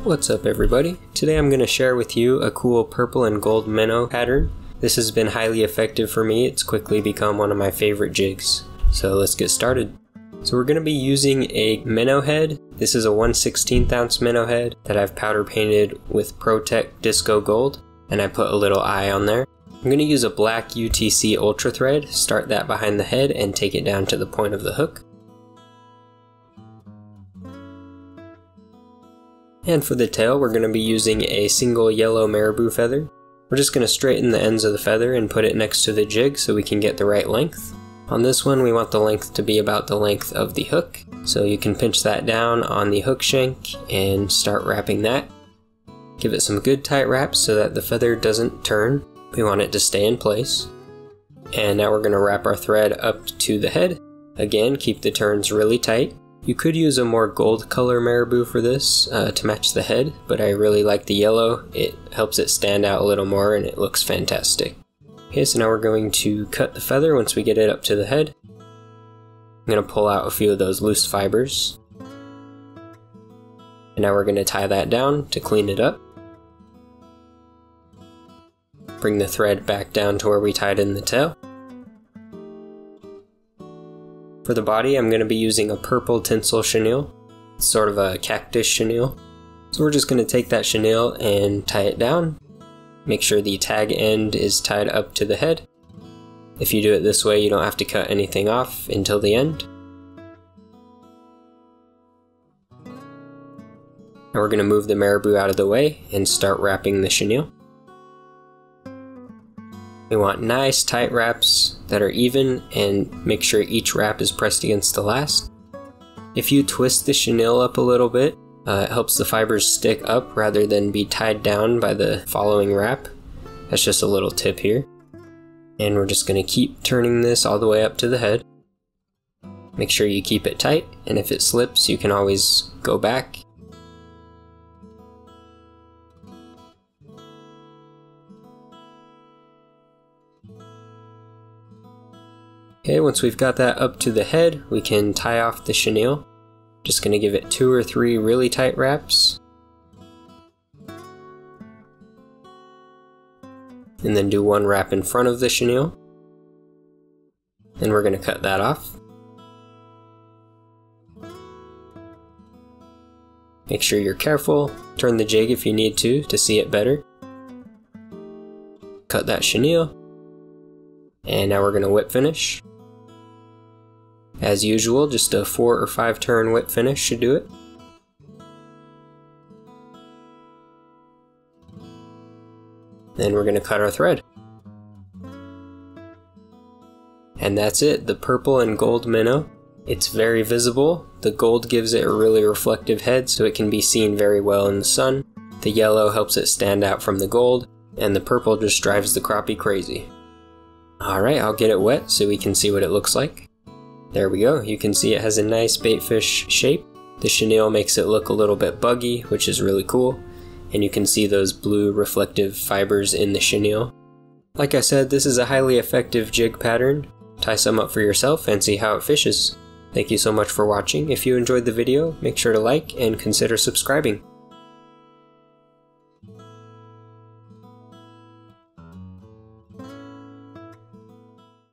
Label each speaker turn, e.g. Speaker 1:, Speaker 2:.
Speaker 1: What's up everybody? Today I'm going to share with you a cool purple and gold minnow pattern. This has been highly effective for me. It's quickly become one of my favorite jigs. So let's get started. So we're going to be using a minnow head. This is a 1/16 ounce minnow head that I've powder painted with ProTech Disco Gold, and I put a little eye on there. I'm going to use a black UTC Ultra thread, start that behind the head and take it down to the point of the hook. And for the tail, we're going to be using a single yellow marabou feather. We're just going to straighten the ends of the feather and put it next to the jig so we can get the right length. On this one, we want the length to be about the length of the hook. So you can pinch that down on the hook shank and start wrapping that. Give it some good tight wraps so that the feather doesn't turn. We want it to stay in place. And now we're going to wrap our thread up to the head. Again, keep the turns really tight. You could use a more gold color marabou for this to match the head, but I really like the yellow. It helps it stand out a little more and it looks fantastic. Okay, so now we're going to cut the feather once we get it up to the head. I'm going to pull out a few of those loose fibers. And now we're going to tie that down to clean it up. Bring the thread back down to where we tied in the tail. For the body, I'm going to be using a purple tinsel chenille. It's sort of a cactus chenille. So we're just going to take that chenille and tie it down. Make sure the tag end is tied up to the head. If you do it this way, you don't have to cut anything off until the end. Now we're going to move the marabou out of the way and start wrapping the chenille. We want nice tight wraps that are even and make sure each wrap is pressed against the last. If you twist the chenille up a little bit, it helps the fibers stick up rather than be tied down by the following wrap. That's just a little tip here. And we're just going to keep turning this all the way up to the head. Make sure you keep it tight, and if it slips you can always go back. Okay, once we've got that up to the head, we can tie off the chenille. Just going to give it 2 or 3 really tight wraps. And then do one wrap in front of the chenille. And we're going to cut that off. Make sure you're careful. Turn the jig if you need to see it better. Cut that chenille. And now we're going to whip finish. As usual, just a 4 or 5 turn whip finish should do it. Then we're going to cut our thread. And that's it, the purple and gold minnow. It's very visible. The gold gives it a really reflective head so it can be seen very well in the sun. The yellow helps it stand out from the gold, and the purple just drives the crappie crazy. Alright, I'll get it wet so we can see what it looks like. There we go, you can see it has a nice baitfish shape. The chenille makes it look a little bit buggy, which is really cool. And you can see those blue reflective fibers in the chenille. Like I said, this is a highly effective jig pattern. Tie some up for yourself and see how it fishes. Thank you so much for watching. If you enjoyed the video, make sure to like and consider subscribing.